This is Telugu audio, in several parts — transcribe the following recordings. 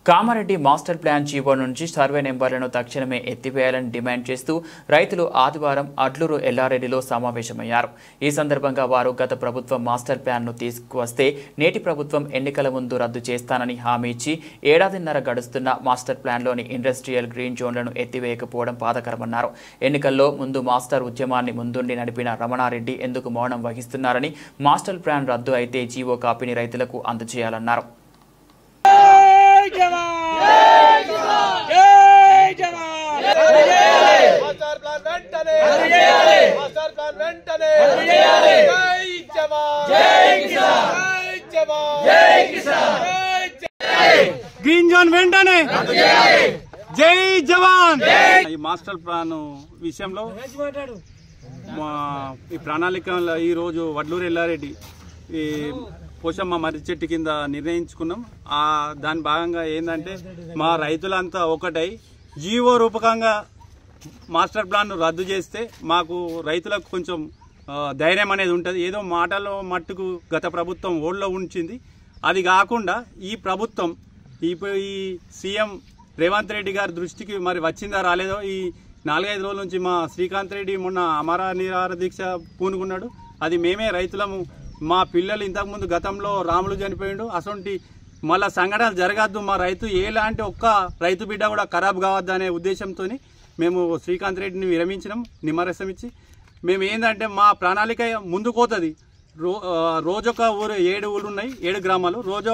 కామారెడ్డి మాస్టర్ ప్లాన్ జీవో నుంచి సర్వే నెంబర్లను తక్షణమే ఎత్తివేయాలని డిమాండ్ చేస్తూ రైతులు ఆదివారం అడ్లూరు ఎల్లారెడ్డిలో సమావేశమయ్యారు. ఈ సందర్భంగా వారు గత ప్రభుత్వం మాస్టర్ ప్లాన్ను తీసుకువస్తే నేటి ప్రభుత్వం ఎన్నికల ముందు రద్దు చేస్తానని హామీ ఇచ్చి ఏడాదిన్నర గడుస్తున్న మాస్టర్ ప్లాన్లోని ఇండస్ట్రియల్ గ్రీన్ జోన్లను ఎత్తివేయకపోవడం బాధాకరమన్నారు. ఎన్నికల్లో ముందు మాస్టర్ ఉద్యమాన్ని ముందుండి నడిపిన రమణారెడ్డి ఎందుకు మౌనం వహిస్తున్నారని, మాస్టర్ ప్లాన్ రద్దు అయితే జీవో కాపీని రైతులకు అందజేయాలన్నారు. గ్రీన్ జోన్ వెంటనే జై జవాన్. ఈ మాస్టర్ ప్లాన్ విషయంలో ఈ ప్రణాళికలో ఈ రోజు వడ్లూరు ఎల్లారెడ్డి ఈ పోషమ్మ మర్రి చెట్టు కింద నిర్ణయించుకున్నాం. దాని భాగంగా ఏంటంటే మా రైతులంతా ఒకటై జీవో రూపకంగా మాస్టర్ ప్లాన్ రద్దు చేస్తే మాకు రైతులకు కొంచెం ధైర్యం అనేది ఉంటుంది. ఏదో మాటలో మట్టుకు గత ప్రభుత్వం ఓళ్ళలో ఉంచింది. అది కాకుండా ఈ ప్రభుత్వం ఈ సీఎం రేవంత్ రెడ్డి గారి దృష్టికి మరి వచ్చిందా రాలేదో ఈ 4-5 రోజుల నుంచి మా శ్రీకాంత్ రెడ్డి మొన్న అమర నిరాహార దీక్ష పూనుకున్నాడు. అది మేమే రైతులము. మా పిల్లలు ఇంతకుముందు గతంలో రాములు చనిపోయిండు. అసొంటి మళ్ళా సంఘటనలు జరగద్దు, మా రైతు ఎలాంటి ఒక్క రైతు బిడ్డ కూడా ఖరాబ్ కావద్దు అనే ఉద్దేశంతో మేము శ్రీకాంత్ రెడ్డిని విరమించినాం నిమ్మరసం ఇచ్చి. మేము ఏంటంటే మా ప్రణాళిక ముందుకోతుంది. రోజొక ఊరు 7 ఊళ్ళు ఉన్నాయి, 7 గ్రామాలు. రోజు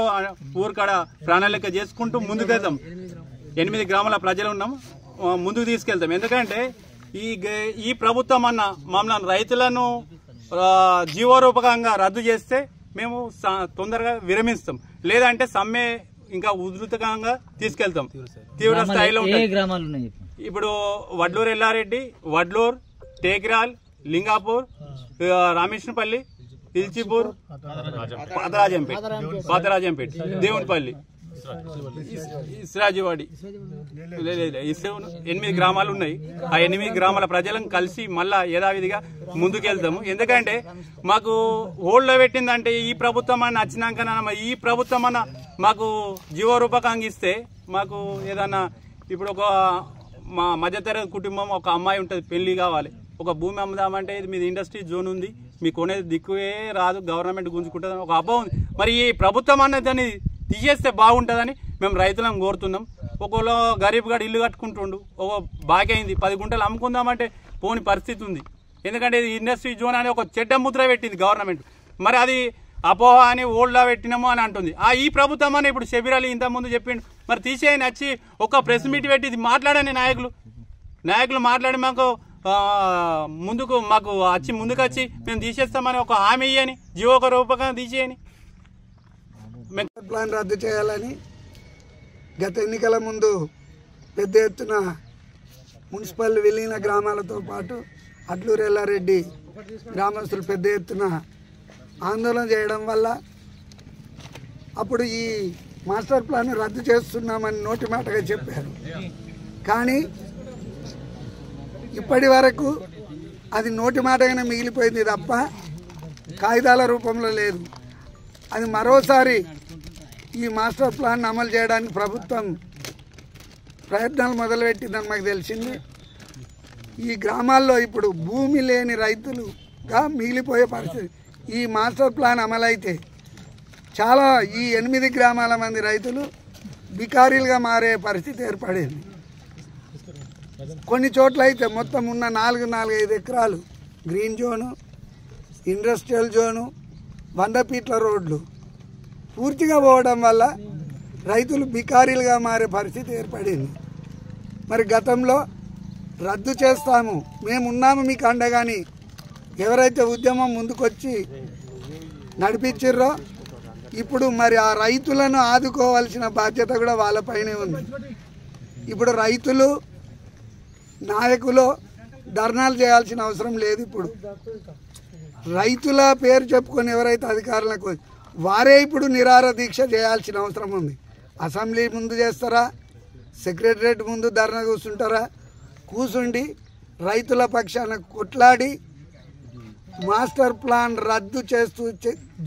ఊరు కాడ ప్రణాళిక చేసుకుంటూ ముందుకెళ్తాం. 8 గ్రామాల ప్రజలు ఉన్నాం, ముందుకు తీసుకెళ్తాం. ఎందుకంటే ఈ ప్రభుత్వం అన్న మమ్మల్ని రైతులను జీవోరూపకంగా రద్దు చేస్తే మేము తొందరగా విరమిస్తాం, లేదంటే సమ్మె ఇంకా ఉధృతంగా తీసుకెళ్తాం. తీవ్ర స్థాయిలో ఉంటాయి. ఇప్పుడు వడ్లూరు ఎల్లారెడ్డి, వడ్లూరు, టేకిరాల్, లింగాపూర్, రామేశ్వరపల్లి, ఇల్చిపూర్, పాతరాజంపేట, దేవునిపల్లి, ఇస్రాజీవాడి 8 గ్రామాలు ఉన్నాయి. ఆ 8 గ్రామాల ప్రజలను కలిసి మళ్ళా యథావిధిగా ముందుకెళ్తాము. ఎందుకంటే మాకు హోల్డ్లో పెట్టిందంటే ఈ ప్రభుత్వం అని వచ్చినాక ఈ ప్రభుత్వం అన్న మాకు జీవరూపకంగా ఇస్తే మాకు ఏదన్నా ఇప్పుడు ఒక మా మధ్యతరగతి కుటుంబం ఒక అమ్మాయి ఉంటుంది, పెళ్లి కావాలి, ఒక భూమి అమ్ముదామంటే ఇది మీది ఇండస్ట్రీ జోన్ ఉంది, మీకు కొనేది దిక్కువే రాదు, గవర్నమెంట్ గుంజుకుంటుంది ఒక అభావం ఉంది. మరి ఈ ప్రభుత్వం అనేది దాన్ని తీసేస్తే బాగుంటుందని మేము రైతులను కోరుతున్నాం. ఒకళ్ళు గరీబ్ గడు ఇల్లు కట్టుకుంటుండు, ఒక బాకీ అయింది, 10 గుంటలు అమ్ముకుందామంటే పోని పరిస్థితి ఉంది. ఎందుకంటే ఇది ఇండస్ట్రీ జోన్ అని ఒక చెడ్డ ముద్ర పెట్టింది గవర్నమెంట్. మరి అది అపోహ అని ఓల్డ్లా పెట్టినాము అని అంటుంది. ఈ ప్రభుత్వం అని ఇప్పుడు షబీర్ అలీ ఇంతకుముందు చెప్పిండు. మరి తీసేయని వచ్చి ఒక ప్రెస్ మీట్ పెట్టి ఇది మాట్లాడని నాయకులు మాట్లాడి మాకు ముందుకు వచ్చి మేము తీసేస్తామని ఒక హామీ ఇయ్యని, జీవోక రూపకంగా తీసేయని. ప్లాన్ రద్దు చేయాలని గత ఎన్నికల ముందు పెద్ద ఎత్తున మున్సిపల్ విలీన గ్రామాలతో పాటు అడ్లూరు ఎల్లారెడ్డి గ్రామస్తులు పెద్ద ఎత్తున ఆందోళన చేయడం వల్ల అప్పుడు ఈ మాస్టర్ ప్లాన్ రద్దు చేస్తున్నామని నోటి మాటగా చెప్పారు. కానీ ఇప్పటి వరకు అది నోటి మాటగానే మిగిలిపోయింది తప్ప కాగితాల రూపంలో లేదు. అది మరోసారి ఈ మాస్టర్ ప్లాన్ అమలు చేయడానికి ప్రభుత్వం ప్రయత్నాలు మొదలుపెట్టిందని మాకు తెలిసింది. ఈ గ్రామాల్లో ఇప్పుడు భూమి లేని రైతులుగా మిగిలిపోయే పరిస్థితి. ఈ మాస్టర్ ప్లాన్ అమలైతే చాలా ఈ 8 గ్రామాల మంది రైతులు బికారీలుగా మారే పరిస్థితి ఏర్పడింది. కొన్ని చోట్ల అయితే మొత్తం ఉన్న 4-5 ఎకరాలు గ్రీన్ జోను, ఇండస్ట్రియల్ జోను, 100 ఫీట్ల రోడ్లు పూర్తిగా పోవడం వల్ల రైతులు బికారీలుగా మారే పరిస్థితి ఏర్పడింది. మరి గతంలో రద్దు చేస్తాము, మేమున్నాము మీకు అండగాని ఎవరైతే ఉద్యమం ముందుకొచ్చి నడిపించారో ఇప్పుడు మరి ఆ రైతులను ఆదుకోవాల్సిన బాధ్యత కూడా వాళ్ళపైనే ఉంది. ఇప్పుడు రైతులు నాయకులు ధర్నాలు చేయాల్సిన అవసరం లేదు. ఇప్పుడు రైతుల పేరు చెప్పుకొని ఎవరైతే అధికారులకు వారే ఇప్పుడు నిరాహార దీక్ష చేయాల్సిన అవసరం ఉంది. అసెంబ్లీ ముందు చేస్తారా, సెక్రటరేట్ ముందు ధర్నా కూర్చుండి రైతుల పక్షాన కొట్లాడి మాస్టర్ ప్లాన్ రద్దు చేస్తూ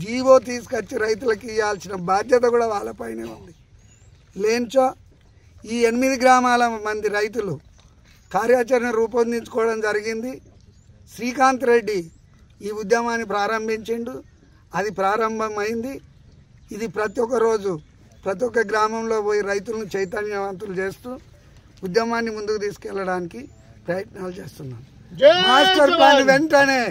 జీవో తీసుకొచ్చి రైతులకు ఇవ్వాల్సిన బాధ్యత కూడా వాళ్ళపైనే ఉంది. లేంచో ఈ 8 గ్రామాల మంది రైతులు కార్యాచరణ రూపొందించుకోవడం జరిగింది. శ్రీకాంత్ రెడ్డి ఈ ఉద్యమాన్ని ప్రారంభించిండు, అది ప్రారంభమైంది. ఇది ప్రతి ఒక్క రోజు ప్రతి ఒక్క గ్రామంలో పోయి రైతులను చైతన్యవంతులు చేస్తూ ఉద్యమాన్ని ముందుకు తీసుకెళ్లడానికి ప్రయత్నాలు చేస్తున్నాం. మాస్టర్ ప్లాన్ వెంటనే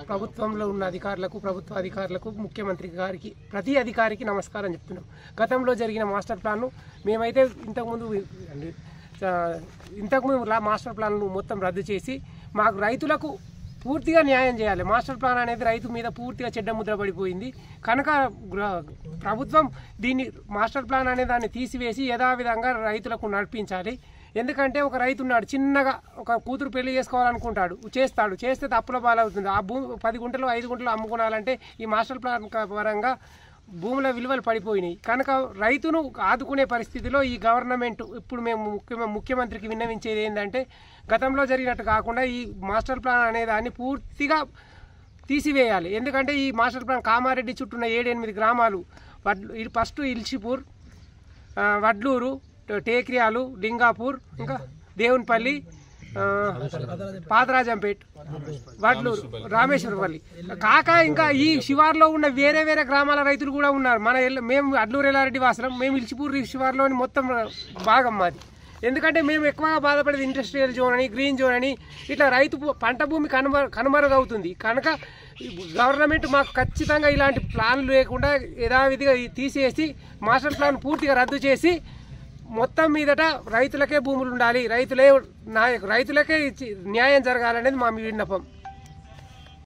ప్రభుత్వంలో ఉన్న అధికారులకు, ప్రభుత్వ అధికారులకు, ముఖ్యమంత్రి గారికి, ప్రతి అధికారికి నమస్కారం చెప్తున్నాం. గతంలో జరిగిన మాస్టర్ ప్లాన్ను మేమైతే ఇంతకుముందు మాస్టర్ ప్లాన్ను మొత్తం రద్దు చేసి మాకు రైతులకు పూర్తిగా న్యాయం చేయాలి. మాస్టర్ ప్లాన్ అనేది రైతు మీద పూర్తిగా చెడ్డ ముద్ర పడిపోయింది కనుక ప్రభుత్వం దీన్ని మాస్టర్ ప్లాన్ అనే దాన్ని తీసివేసి యథావిధంగా రైతులకు నడిపించాలి. ఎందుకంటే ఒక రైతు ఉన్నాడు, చిన్నగా ఒక కూతురు పెళ్లి చేసుకోవాలనుకుంటాడు, చేస్తే తప్పుల పాలవుతుంది. ఆ భూమి 10 గుంటలు 5 గుంటలు అమ్ముకోవాలంటే ఈ మాస్టర్ ప్లాన్ పరంగా భూముల విలువలు పడిపోయినాయి కనుక రైతును ఆదుకునే పరిస్థితిలో ఈ గవర్నమెంట్ ఇప్పుడు మేము ముఖ్యమంత్రికి విన్నవించేది ఏంటంటే గతంలో జరిగినట్టు కాకుండా ఈ మాస్టర్ ప్లాన్ అనే దాన్ని పూర్తిగా తీసివేయాలి. ఎందుకంటే ఈ మాస్టర్ ప్లాన్ కామారెడ్డి చుట్టూన్న 7-8 గ్రామాలు ఫస్ట్ ఇల్షిపూర్, వడ్లూరు, టేక్రియాలు, లింగాపూర్, ఇంకా దేవునిపల్లి, పాదరాజంపేట్, వడ్లూరు, రామేశ్వరపల్లి కాక ఇంకా ఈ శివార్లో ఉన్న వేరే గ్రామాల రైతులు కూడా ఉన్నారు. మేము అడ్లూరు ఎల్లారెడ్డి వాసనం, మేము ఇల్చిపూర్ శివార్లోని మొత్తం భాగం మాది. ఎందుకంటే మేము ఎక్కువగా బాధపడేది ఇండస్ట్రియల్ జోన్ అని, గ్రీన్ జోన్ అని, ఇట్లా రైతు పంట భూమి కనుమరుగవుతుంది కనుక గవర్నమెంట్ మాకు ఖచ్చితంగా ఇలాంటి ప్లాన్లు లేకుండా యథావిధిగా తీసేసి మాస్టర్ ప్లాన్ పూర్తిగా రద్దు చేసి మొత్తం మీదట రైతులకే భూములు ఉండాలి, రైతులకే న్యాయం జరగాలనేది మా విన్నపం.